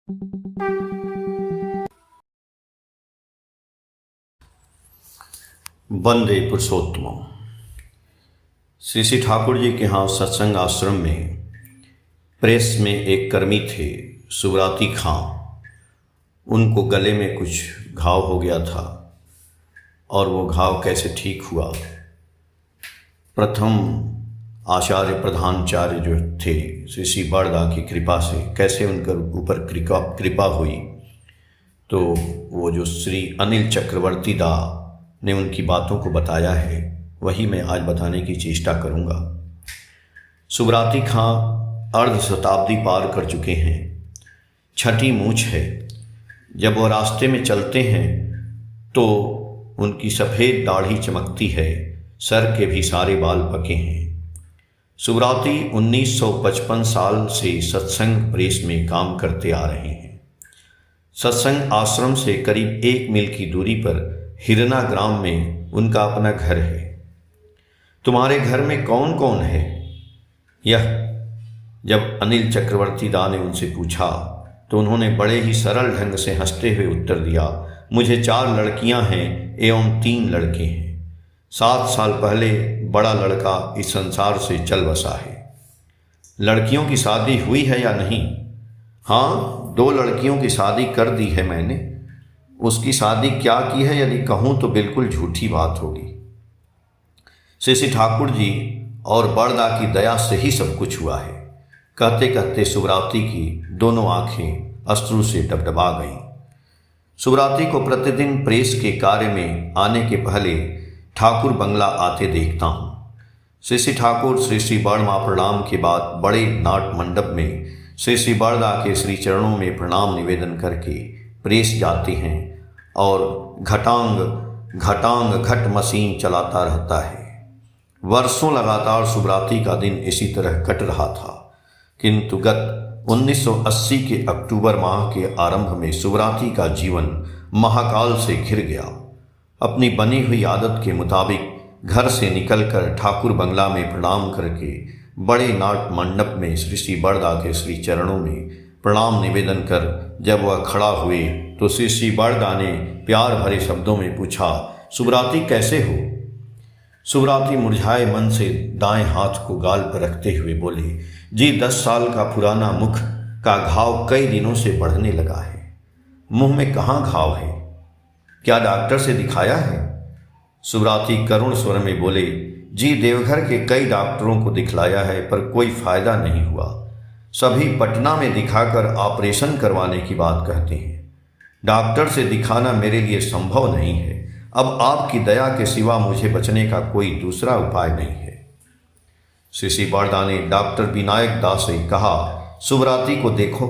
वंदे पुरुषोत्तम। श्री श्री ठाकुर जी के यहाँ सत्संग आश्रम में प्रेस में एक कर्मी थे, सुब्राती खां। उनको गले में कुछ घाव हो गया था और वो घाव कैसे ठीक हुआ, प्रथम आचार्य प्रधानाचार्य जो थे श्री श्री बड़दा की कृपा से कैसे उनके ऊपर कृपा हुई, तो वो जो श्री अनिल चक्रवर्ती दा ने उनकी बातों को बताया है, वही मैं आज बताने की चेष्टा करूंगा। सुब्राती खां अर्ध शताब्दी पार कर चुके हैं, छठी मूछ है। जब वो रास्ते में चलते हैं तो उनकी सफ़ेद दाढ़ी चमकती है, सर के भी सारे बाल पके हैं। सुब्राती 1955 साल से सत्संग प्रेस में काम करते आ रहे हैं। सत्संग आश्रम से करीब 1 मील की दूरी पर हिरना ग्राम में उनका अपना घर है। तुम्हारे घर में कौन कौन है? यह जब अनिल चक्रवर्ती दा ने उनसे पूछा तो उन्होंने बड़े ही सरल ढंग से हंसते हुए उत्तर दिया, मुझे 4 लड़कियां हैं एवं 3 लड़के हैं। 7 साल पहले बड़ा लड़का इस संसार से चल बसा है। लड़कियों की शादी हुई है या नहीं? हाँ, 2 लड़कियों की शादी कर दी है मैंने। उसकी शादी क्या की है यदि कहूँ तो बिल्कुल झूठी बात होगी। श्री श्री ठाकुर जी और बड़दा की दया से ही सब कुछ हुआ है। कहते कहते सुब्राती की दोनों आंखें अश्रु से डबडबा गईं। सुब्राती को प्रतिदिन प्रेस के कार्य में आने के पहले ठाकुर बंगला आते देखता हूँ। श्री श्री ठाकुर श्री श्री बड़मा प्रणाम के बाद बड़े नाट मंडप में श्री श्री बड़दा के श्री चरणों में प्रणाम निवेदन करके प्रेस जाते हैं और घटांग घट मशीन चलाता रहता है। वर्षों लगातार सुब्राती का दिन इसी तरह कट रहा था, किंतु गत 1980 के अक्टूबर माह के आरंभ में सुब्राती का जीवन महाकाल से घिर गया। अपनी बनी हुई आदत के मुताबिक घर से निकलकर ठाकुर बंगला में प्रणाम करके बड़े नाट मंडप में श्री श्री बड़दा के श्री चरणों में प्रणाम निवेदन कर जब वह खड़ा हुए तो श्री श्री बड़दा ने प्यार भरे शब्दों में पूछा, सुब्राती कैसे हो? सुब्राती मुरझाए मन से दाएं हाथ को गाल पर रखते हुए बोले, जी 10 साल का पुराना मुख का घाव कई दिनों से बढ़ने लगा है। मुंह में कहाँ घाव है? क्या डॉक्टर से दिखाया है? सुब्राती करुण स्वर में बोले, जी देवघर के कई डॉक्टरों को दिखलाया है पर कोई फायदा नहीं हुआ। सभी पटना में दिखाकर ऑपरेशन करवाने की बात कहते हैं। डॉक्टर से दिखाना मेरे लिए संभव नहीं है। अब आपकी दया के सिवा मुझे बचने का कोई दूसरा उपाय नहीं है। श्री श्री बड़दा ने डॉक्टर विनायक दा से कहा, सुब्राती को देखो।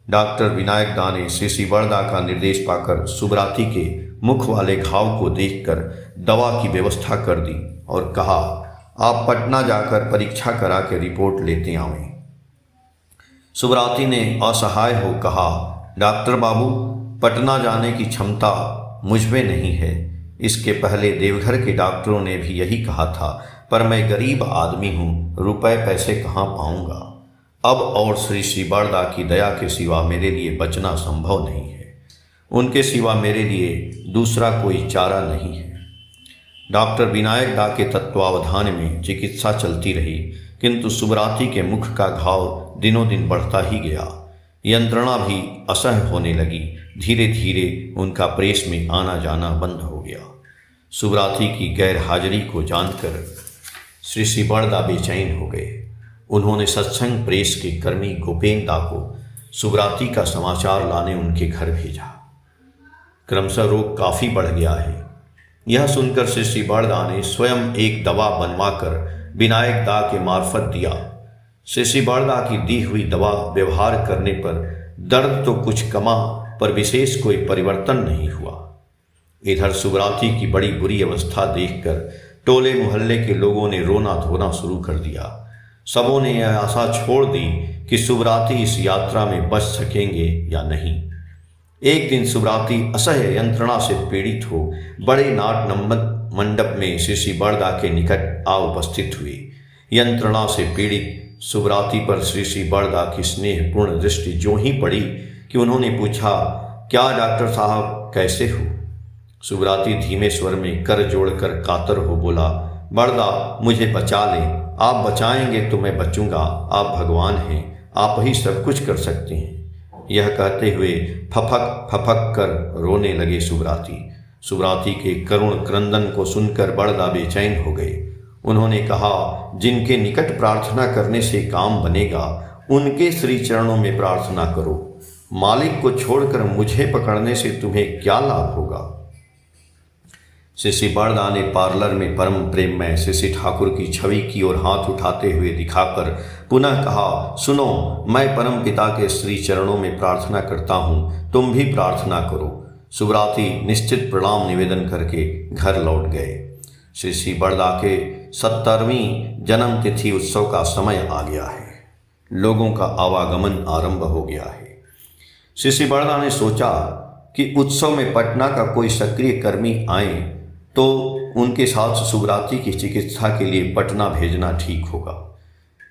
डॉक्टर विनायक दा ने श्री श्री बड़दा का निर्देश पाकर सुब्राती के मुख वाले घाव को देखकर दवा की व्यवस्था कर दी और कहा, आप पटना जाकर परीक्षा करा के रिपोर्ट लेते आवें। सुब्राती ने असहाय हो कहा, डॉक्टर बाबू, पटना जाने की क्षमता मुझ में नहीं है। इसके पहले देवघर के डॉक्टरों ने भी यही कहा था, पर मैं गरीब आदमी हूँ, रुपए पैसे कहाँ पाऊंगा। अब और श्री श्री बड़दा की दया के सिवा मेरे लिए बचना संभव नहीं है। उनके सिवा मेरे लिए दूसरा कोई चारा नहीं है। डॉक्टर विनायक दा के तत्वावधान में चिकित्सा चलती रही, किंतु सुब्राती के मुख का घाव दिनों दिन बढ़ता ही गया। यंत्रणा भी असह्य होने लगी। धीरे धीरे उनका प्रेस में आना जाना बंद हो गया। सुब्राती की गैर हाजिरी को जानकर श्री श्री बड़दा बेचैन हो गए। उन्होंने सत्संग प्रेस के कर्मी गोपेन दा को सुब्राती का समाचार लाने उनके घर भेजा। क्रमशः रोग काफ़ी बढ़ गया है। यह सुनकर श्री श्री बड़दा ने स्वयं एक दवा बनवाकर विनायक दा के मार्फत दिया। श्री श्री बड़दा की दी हुई दवा व्यवहार करने पर दर्द तो कुछ कमा, पर विशेष कोई परिवर्तन नहीं हुआ। इधर सुब्राती की बड़ी बुरी अवस्था देखकर टोले मोहल्ले के लोगों ने रोना धोना शुरू कर दिया। सबों ने यह आशा छोड़ दी कि सुब्राती इस यात्रा में बच सकेंगे या नहीं। एक दिन सुब्राती असह्य यंत्रणा से पीड़ित हो बड़े नाट मंडप में श्री श्री बड़दा के निकट आ उपस्थित हुए। यंत्रणा से पीड़ित सुब्राती पर श्री श्री बड़दा की स्नेहपूर्ण दृष्टि जो ही पड़ी कि उन्होंने पूछा, क्या डॉक्टर साहब कैसे हो? सुब्राती धीमे स्वर में कर जोड़कर कातर हो बोला, बड़दा मुझे बचा ले, आप बचाएंगे तो मैं बचूंगा, आप भगवान हैं, आप ही सब कुछ कर सकते हैं। यह कहते हुए फफक फफक कर रोने लगे सुब्राती। सुब्राती के करुण क्रंदन को सुनकर बड़दा बेचैन हो गए। उन्होंने कहा, जिनके निकट प्रार्थना करने से काम बनेगा उनके श्री चरणों में प्रार्थना करो। मालिक को छोड़कर मुझे पकड़ने से तुम्हें क्या लाभ होगा? शिशि बड़दा ने पार्लर में परम प्रेम में शिशि ठाकुर की छवि की ओर हाथ उठाते हुए दिखाकर पुनः कहा, सुनो, मैं परम पिता के श्री चरणों में प्रार्थना करता हूँ, तुम भी प्रार्थना करो। सुब्राती निश्चित प्रणाम निवेदन करके घर लौट गए। शिशि बड़दा के 70वीं जन्म तिथि उत्सव का समय आ गया है। लोगों का आवागमन आरंभ हो गया है। शिशि बड़दा ने सोचा कि उत्सव में पटना का कोई सक्रिय कर्मी आए तो उनके साथ सुब्राती की चिकित्सा के लिए पटना भेजना ठीक होगा,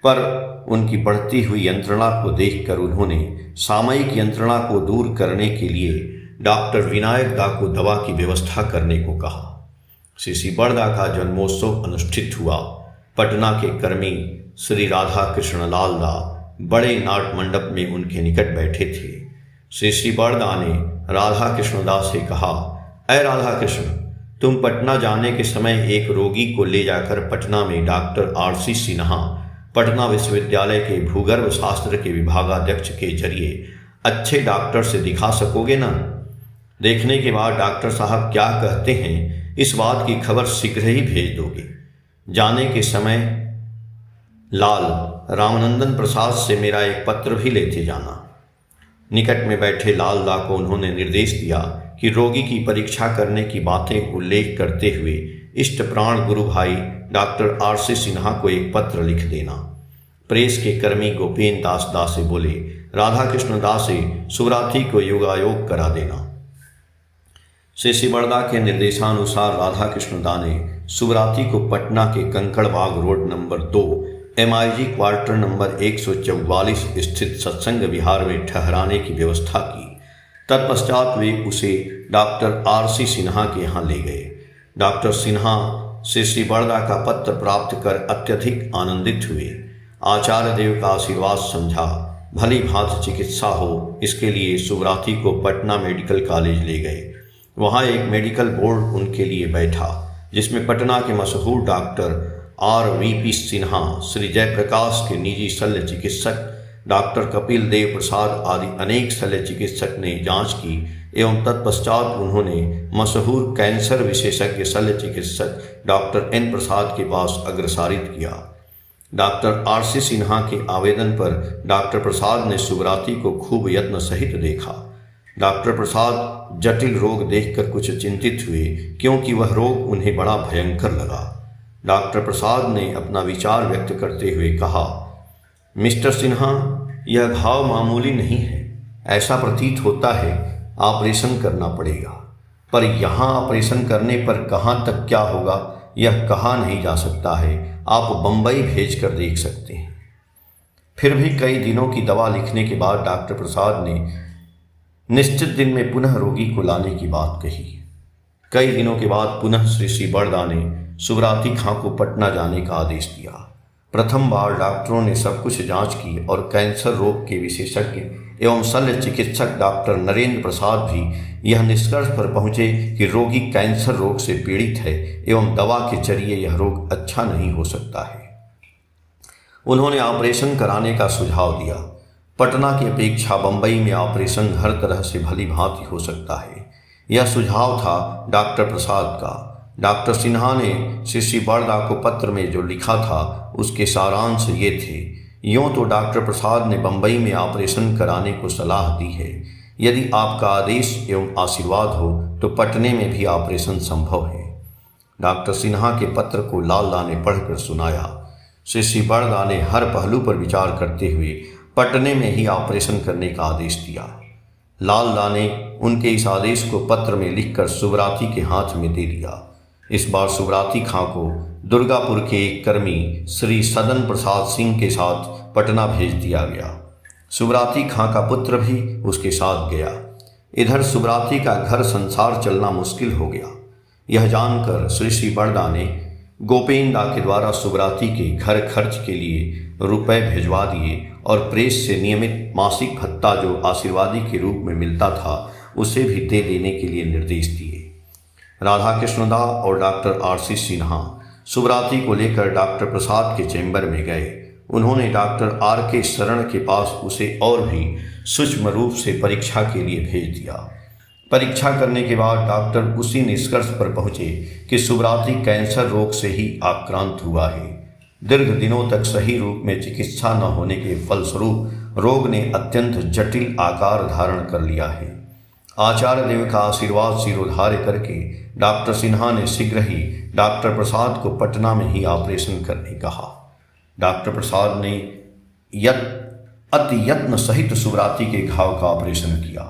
पर उनकी बढ़ती हुई यंत्रणा को देखकर उन्होंने सामयिक यंत्रणा को दूर करने के लिए डॉक्टर विनायक दा को दवा की व्यवस्था करने को कहा। शिशि बड़दा का जन्मोत्सव अनुष्ठित हुआ। पटना के कर्मी श्री राधा कृष्ण लाल दा बड़े नाट मंडप में उनके निकट बैठे थे। शिशि बड़दा ने राधा कृष्ण दास से कहा, अय राधा कृष्ण, तुम पटना जाने के समय एक रोगी को ले जाकर पटना में डॉक्टर R.C. सिन्हा, पटना विश्वविद्यालय के भूगर्भ शास्त्र के विभागाध्यक्ष के जरिए अच्छे डॉक्टर से दिखा सकोगे ना? देखने के बाद डॉक्टर साहब क्या कहते हैं इस बात की खबर शीघ्र ही भेज दोगे। जाने के समय लाल रामानंदन प्रसाद से मेरा एक पत्र भी लेते जाना। निकट में बैठे लाल दा को उन्होंने निर्देश दिया कि रोगी की परीक्षा करने की बातें उल्लेख करते हुए इष्ट प्राण गुरु भाई डॉक्टर R.C. सिन्हा को एक पत्र लिख देना। प्रेस के कर्मी गोपेन दास दासे बोले, राधा कृष्ण दास से सुब्राती को योगायोग करा देना। शिशि बड़दा के निर्देशानुसार राधा कृष्ण दा ने सुब्राती को पटना के Kankarbagh road number 2 MIG quarter number 144 स्थित सत्संग विहार में ठहराने की व्यवस्था की। तत्पश्चात वे उसे डॉक्टर R.C. सिन्हा के यहाँ ले गए। डॉक्टर सिन्हा शिशि बड़दा का पत्र प्राप्त कर अत्यधिक आनंदित हुए। आचार्य देव का आशीर्वाद समझा, भली भांति चिकित्सा हो, इसके लिए सुब्राती को पटना मेडिकल कॉलेज ले गए। वहाँ एक मेडिकल बोर्ड उनके लिए बैठा, जिसमें पटना के मशहूर डॉक्टर R.V.P. सिन्हा, श्री जयप्रकाश के निजी शल्य चिकित्सक डॉक्टर कपिल देव प्रसाद आदि अनेक शल्य चिकित्सक ने जांच की एवं तत्पश्चात उन्होंने मशहूर कैंसर विशेषज्ञ शल्य चिकित्सक डॉक्टर N. प्रसाद के पास अग्रसारित किया। Doctor R.C. सिन्हा के आवेदन पर डॉक्टर प्रसाद ने सुब्राती को खूब यत्न सहित देखा। डॉक्टर प्रसाद जटिल रोग देखकर कुछ चिंतित हुए, क्योंकि वह रोग उन्हें बड़ा भयंकर लगा। डॉक्टर प्रसाद ने अपना विचार व्यक्त करते हुए कहा, मिस्टर सिन्हा, यह घाव मामूली नहीं है। ऐसा प्रतीत होता है ऑपरेशन करना पड़ेगा, पर यहाँ ऑपरेशन करने पर कहाँ तक क्या होगा यह कहा नहीं जा सकता है। आप बम्बई भेज कर देख सकते हैं। फिर भी कई दिनों की दवा लिखने के बाद डॉक्टर प्रसाद ने निश्चित दिन में पुनः रोगी को लाने की बात कही। कई दिनों के बाद पुनः शिशि बड़दा ने सुब्राती खां को पटना जाने का आदेश दिया। प्रथम बार डॉक्टरों ने सब कुछ जांच की और कैंसर रोग के विशेषज्ञ एवं शल्य चिकित्सक डॉक्टर नरेंद्र प्रसाद भी यह निष्कर्ष पर पहुंचे कि रोगी कैंसर रोग से पीड़ित है एवं दवा के जरिए यह रोग अच्छा नहीं हो सकता है। उन्होंने ऑपरेशन कराने का सुझाव दिया। पटना की अपेक्षा बंबई में ऑपरेशन हर तरह से भली भांति हो सकता है, यह सुझाव था डॉक्टर प्रसाद का। डॉक्टर सिन्हा ने शिशि बड़दा को पत्र में जो लिखा था उसके सारांश ये थे। यूँ तो डॉक्टर प्रसाद ने बंबई में ऑपरेशन कराने को सलाह दी है। यदि आपका आदेश एवं आशीर्वाद हो तो पटने में भी ऑपरेशन संभव है। डॉक्टर सिन्हा के पत्र को लाल दा ने पढ़कर सुनाया। शिशि बड़दा ने हर पहलू पर विचार करते हुए पटने में ही ऑपरेशन करने का आदेश दिया। लाल दा ने उनके इस आदेश को पत्र में लिखकर सुब्राती के हाथ में दे दिया। इस बार सुब्राती खां को दुर्गापुर के एक कर्मी श्री सदन प्रसाद सिंह के साथ पटना भेज दिया गया। सुब्राती खां का पुत्र भी उसके साथ गया। इधर सुब्राती का घर संसार चलना मुश्किल हो गया। यह जानकर श्री श्री बड़दा ने गोपेंदा के द्वारा सुब्राती के घर खर्च के लिए रुपए भिजवा दिए और प्रेस से नियमित मासिक भत्ता जो आशीर्वादी के रूप में मिलता था उसे भी दे देने के लिए निर्देश दिए। राधा कृष्णदा और डॉक्टर आर.सी. सिन्हा सुब्राती को लेकर डॉक्टर प्रसाद के चैम्बर में गए। उन्होंने डॉक्टर आर.के. शरण के पास उसे और भी सूक्ष्म रूप से परीक्षा के लिए भेज दिया। परीक्षा करने के बाद डॉक्टर उसी निष्कर्ष पर पहुंचे कि सुब्राती कैंसर रोग से ही आक्रांत हुआ है। दीर्घ दिनों तक सही रूप में चिकित्सा न होने के फलस्वरूप रोग ने अत्यंत जटिल आकार धारण कर लिया है। आचार्य देव का आशीर्वाद सिरोधार्य करके डॉक्टर सिन्हा ने शीघ्र ही डॉक्टर प्रसाद को पटना में ही ऑपरेशन करने कहा। डॉक्टर प्रसाद ने अति यत्न सहित सुब्राती के घाव का ऑपरेशन किया,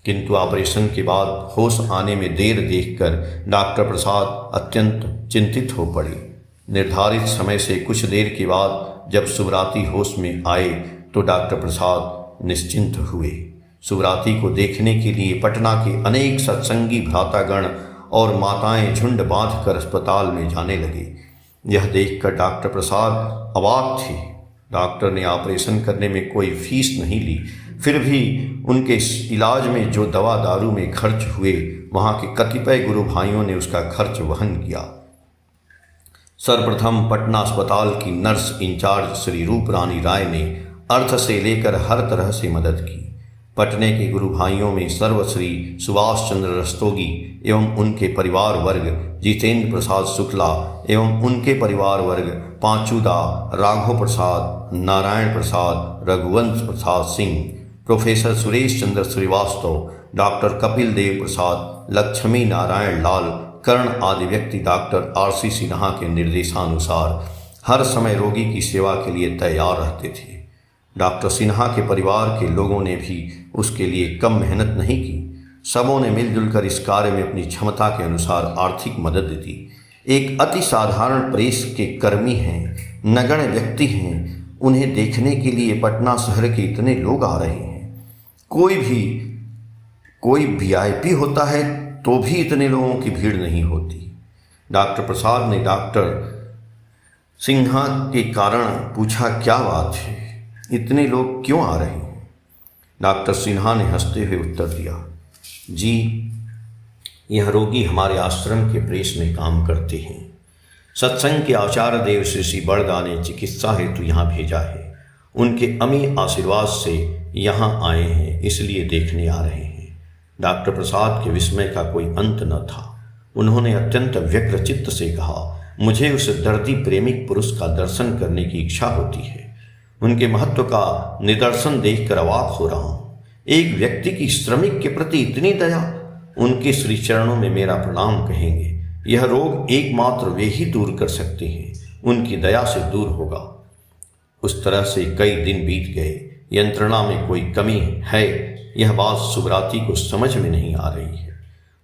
किंतु ऑपरेशन के बाद होश आने में देर देखकर डॉक्टर प्रसाद अत्यंत चिंतित हो पड़े। निर्धारित समय से कुछ देर के बाद जब सुब्राती होश में आए तो डॉक्टर प्रसाद निश्चिंत हुए। सुब्राती को देखने के लिए पटना के अनेक सत्संगी भ्रातागण और माताएं झुंड बांधकर अस्पताल में जाने लगे। यह देखकर डॉक्टर प्रसाद अवाक थे। डॉक्टर ने ऑपरेशन करने में कोई फीस नहीं ली, फिर भी उनके इलाज में जो दवा दारू में खर्च हुए वहाँ के कतिपय गुरु भाइयों ने उसका खर्च वहन किया। सर्वप्रथम पटना अस्पताल की नर्स इंचार्ज श्री रूप रानी राय ने अर्थ से लेकर हर तरह से मदद की। पटने के गुरु भाइयों में सर्वश्री सुभाष चंद्र रस्तोगी एवं उनके परिवार वर्ग, जितेंद्र प्रसाद शुक्ला एवं उनके परिवार वर्ग, पांचूदा, राघव प्रसाद, नारायण प्रसाद, रघुवंश प्रसाद सिंह, प्रोफेसर सुरेश चंद्र श्रीवास्तव, डॉक्टर कपिल देव प्रसाद, लक्ष्मी नारायण लाल, कर्ण आदि व्यक्ति डॉक्टर आर.सी. सिन्हा के निर्देशानुसार हर समय रोगी की सेवा के लिए तैयार रहते थे। डॉक्टर सिन्हा के परिवार के लोगों ने भी उसके लिए कम मेहनत नहीं की। सबों ने मिलजुल कर इस कार्य में अपनी क्षमता के अनुसार आर्थिक मदद दी। एक अति साधारण प्रेस के कर्मी हैं, नगण्य व्यक्ति हैं, उन्हें देखने के लिए पटना शहर के इतने लोग आ रहे हैं। कोई वीआईपी होता है तो भी इतने लोगों की भीड़ नहीं होती। डॉक्टर प्रसाद ने डॉक्टर सिन्हा के कारण पूछा, क्या बात है, इतने लोग क्यों आ रहे हैं? डॉक्टर सिन्हा ने हंसते हुए उत्तर दिया, जी यह रोगी हमारे आश्रम के प्रेस में काम करते हैं। सत्संग के आचार्य देव श्री श्री बड़दा ने चिकित्सा हेतु यहाँ भेजा है। उनके अमी आशीर्वाद से यहाँ आए हैं, इसलिए देखने आ रहे हैं। डॉक्टर प्रसाद के विस्मय का कोई अंत न था। उन्होंने अत्यंत व्यग्र चित्त से कहा, मुझे उस दर्दी प्रेमिक पुरुष का दर्शन करने की इच्छा होती है। उनके महत्व का निदर्शन देखकर अवाक हो रहा हूँ। एक व्यक्ति की श्रमिक के प्रति इतनी दया, उनके श्री चरणों में मेरा प्रणाम कहेंगे। यह रोग एकमात्र वे ही दूर कर सकते हैं, उनकी दया से दूर होगा। उस तरह से कई दिन बीत गए। यंत्रणा में कोई कमी है, यह बात सुब्राती को समझ में नहीं आ रही है।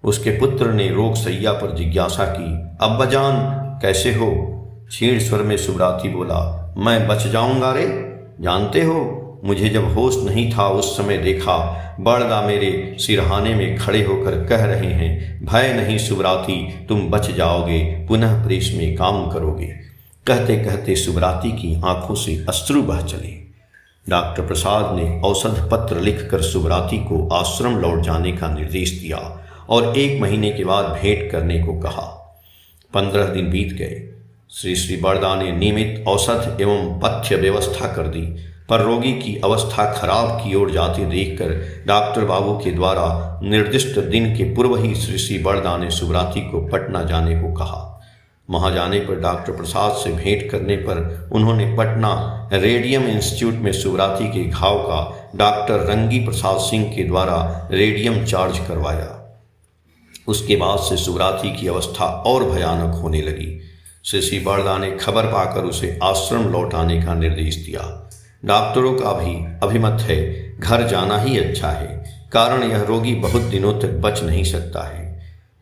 उसके पुत्र ने रोग सैया पर जिज्ञासा की, अब्बाजान कैसे हो? क्षीण स्वर में सुब्राती बोला, मैं बच जाऊंगा रे। जानते हो, मुझे जब होश नहीं था उस समय देखा, बड़दा मेरे सिरहाने में खड़े होकर कह रहे हैं, भय नहीं सुब्राती, तुम बच जाओगे, पुनः प्रेस में काम करोगे। कहते कहते सुब्राती की आंखों से अश्रु बह चले। डॉक्टर प्रसाद ने औषध पत्र लिखकर सुब्राती को आश्रम लौट जाने का निर्देश दिया और 1 महीने के बाद भेंट करने को कहा। 15 दिन बीत गए। श्री श्री बड़दा ने नियमित औषध एवं पथ्य व्यवस्था कर दी, पर रोगी की अवस्था खराब की ओर जाते देखकर डॉक्टर बाबू के द्वारा निर्दिष्ट दिन के पूर्व ही श्री श्री बड़दा ने सुब्राती को पटना जाने को कहा। वहाँ जाने पर डॉक्टर प्रसाद से भेंट करने पर उन्होंने पटना रेडियम इंस्टीट्यूट में सुब्राती के घाव का डॉक्टर रंगी प्रसाद सिंह के द्वारा रेडियम चार्ज करवाया। उसके बाद से सुब्राती की अवस्था और भयानक होने लगी। श्री श्री बड़दा ने खबर पाकर उसे आश्रम लौट आने का निर्देश दिया। डॉक्टरों का भी अभिमत है घर जाना ही अच्छा है, कारण यह रोगी बहुत दिनों तक बच नहीं सकता है।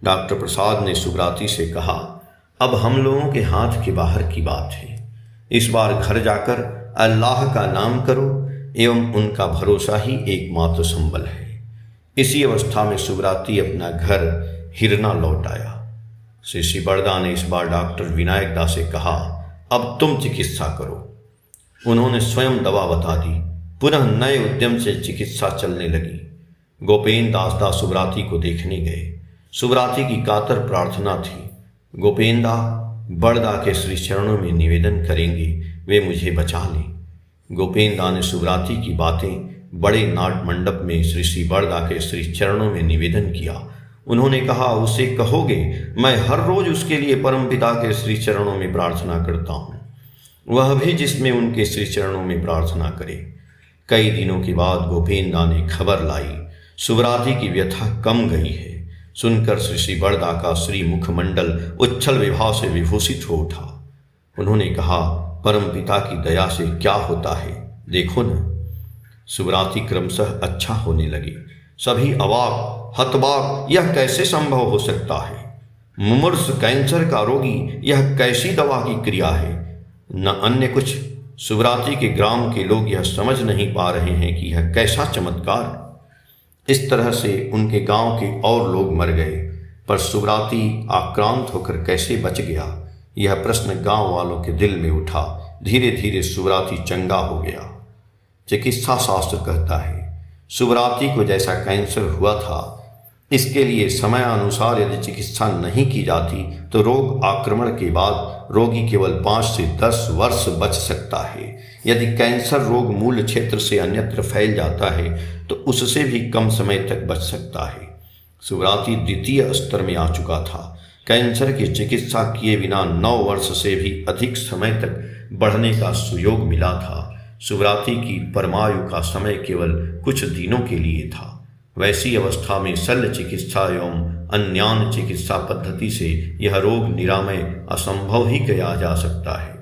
डॉक्टर प्रसाद ने सुब्राती से कहा, अब हम लोगों के हाथ के बाहर की बात है। इस बार घर जाकर अल्लाह का नाम करो, एवं उनका भरोसा ही एकमात्र संबल है। इसी अवस्था में सुब्राती अपना घर हिरना लौट आया। श्री बड़दा ने इस बार डॉक्टर विनायक दास से कहा, अब तुम चिकित्सा करो। उन्होंने स्वयं दवा बता दी। पुनः नए उद्यम से चिकित्सा चलने लगी। गोपेन दास सुब्राती को देखने गए। सुब्राती की कातर प्रार्थना थी, गोपेंदा बड़दा के श्री चरणों में निवेदन करेंगे, वे मुझे बचा लें। गोपेंदा ने सुब्राती की बातें बड़े नाट मंडप में श्री बड़दा के श्री चरणों में निवेदन किया। उन्होंने कहा, उसे कहोगे मैं हर रोज उसके लिए परमपिता के श्री चरणों में प्रार्थना करता हूँ, वह भी जिसमें उनके श्री चरणों में प्रार्थना करे। कई दिनों के बाद गोपेंदा ने खबर लाई, सुब्राती की व्यथा कम गई है। सुनकर श्री बड़दा का श्री मुखमंडल उच्छल विभाव से विभूषित हो उठा। उन्होंने कहा, परमपिता की दया से क्या होता है, देखो न। सुब्राती क्रमशः अच्छा होने लगी। सभी अवाक हतबाक, यह कैसे संभव हो सकता है? मुमूर्ष कैंसर का रोगी, यह कैसी दवा की क्रिया है? न अन्य कुछ, सुब्राती के ग्राम के लोग यह समझ नहीं पा रहे हैं कि यह कैसा चमत्कार। इस तरह से उनके गांव के और लोग मर गए, पर सुब्राती आक्रांत होकर कैसे बच गया, यह प्रश्न गांव वालों के दिल में उठा। धीरे धीरे सुब्राती चंगा हो गया। चिकित्सा शास्त्र कहता है, सुब्राती को जैसा कैंसर हुआ था, इसके लिए समय अनुसार यदि चिकित्सा नहीं की जाती तो रोग आक्रमण के बाद रोगी केवल 5 से 10 वर्ष बच सकता है। यदि कैंसर रोग मूल क्षेत्र से अन्यत्र फैल जाता है तो उससे भी कम समय तक बच सकता है। सुब्राती द्वितीय स्तर में आ चुका था। कैंसर की चिकित्सा किए बिना 9 वर्ष से भी अधिक समय तक बढ़ने का सुयोग मिला था। सुब्राती की परमायु का समय केवल कुछ दिनों के लिए था। वैसी अवस्था में शल्य चिकित्सा एवं अन्यान्य चिकित्सा पद्धति से यह रोग निरामय असंभव ही कहा जा सकता है।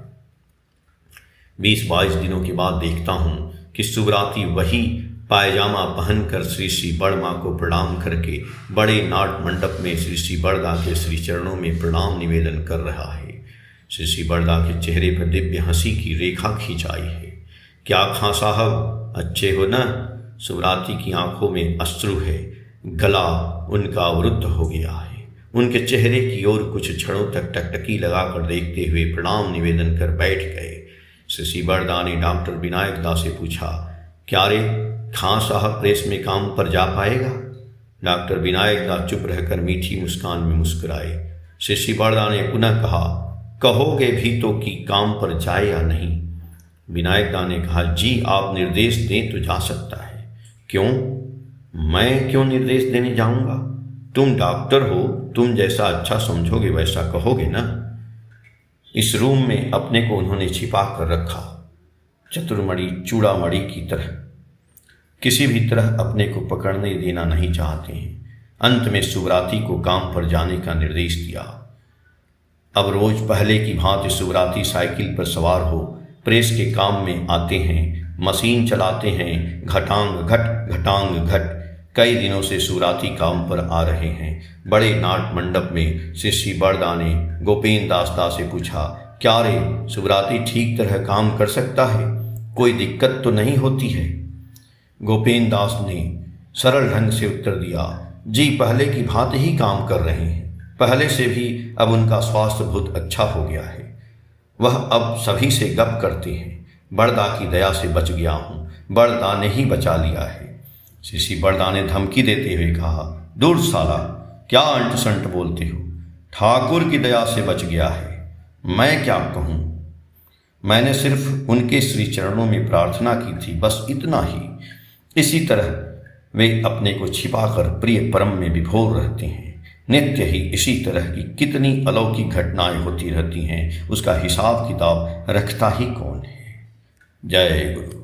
20-22 दिनों के बाद देखता हूँ कि सुब्राती वही पायजामा पहनकर श्री बड़मा को प्रणाम करके बड़े नाट मंडप में श्री बड़दा के श्री चरणों में प्रणाम निवेदन कर रहा है। श्री बड़दा के चेहरे पर दिव्य हंसी की रेखा खींच आई है। क्या खां साहब, अच्छे हो न? सुब्राती की आंखों में अश्रु है, गला उनका अवरुद्ध हो गया है। उनके चेहरे की ओर कुछ क्षणों तक टकटकी लगाकर देखते हुए प्रणाम निवेदन कर बैठ गए। श्री बड़दा ने डॉक्टर विनायक दास से पूछा, क्या रे खां साहब प्रेस में काम पर जा पाएगा? डॉक्टर विनायक दास चुप रहकर मीठी मुस्कान में मुस्कुराए। श्री बड़दा ने पुनः कहा, कहोगे भी तो कि काम पर जाए या नहीं? विनायक दा ने कहा, जी आप निर्देश दें तो जा सकता है। क्यों? मैं क्यों निर्देश देने जाऊंगा? तुम डॉक्टर हो, तुम जैसा अच्छा समझोगे वैसा कहोगे ना। इस रूम में अपने को उन्होंने छिपा कर रखा, चतुर्मणि चूड़ामणि की तरह। किसी भी तरह अपने को पकड़ने देना नहीं चाहते हैं। अंत में सुब्राती को काम पर जाने का निर्देश दिया। अब रोज पहले की भांति सुब्राती साइकिल पर सवार हो प्रेस के काम में आते हैं, मशीन चलाते हैं। घटांग घट घटांग घट। कई दिनों से सुब्राती काम पर आ रहे हैं। बड़े नाट मंडप में श्री बड़दा ने गोपेन दास से पूछा, क्या रे सुब्राती ठीक तरह काम कर सकता है? कोई दिक्कत तो नहीं होती है? गोपेन दास ने सरल ढंग से उत्तर दिया, जी पहले की भांति ही काम कर रहे हैं। पहले से भी अब उनका स्वास्थ्य बहुत अच्छा हो गया है। वह अब सभी से गप करते हैं। बड़दा की दया से बच गया हूँ, बड़दा ने ही बचा लिया है। श्री बड़दा ने धमकी देते हुए कहा, दूर साला, क्या अंट संट बोलते हो? ठाकुर की दया से बच गया है, मैं क्या कहूँ? मैंने सिर्फ उनके श्री चरणों में प्रार्थना की थी, बस इतना ही। इसी तरह वे अपने को छिपाकर प्रिय परम में विभोर रहते हैं। नित्य ही इसी तरह की कितनी अलौकिक घटनाएं होती रहती हैं, उसका हिसाब किताब रखता ही कौन है। जय गुरु।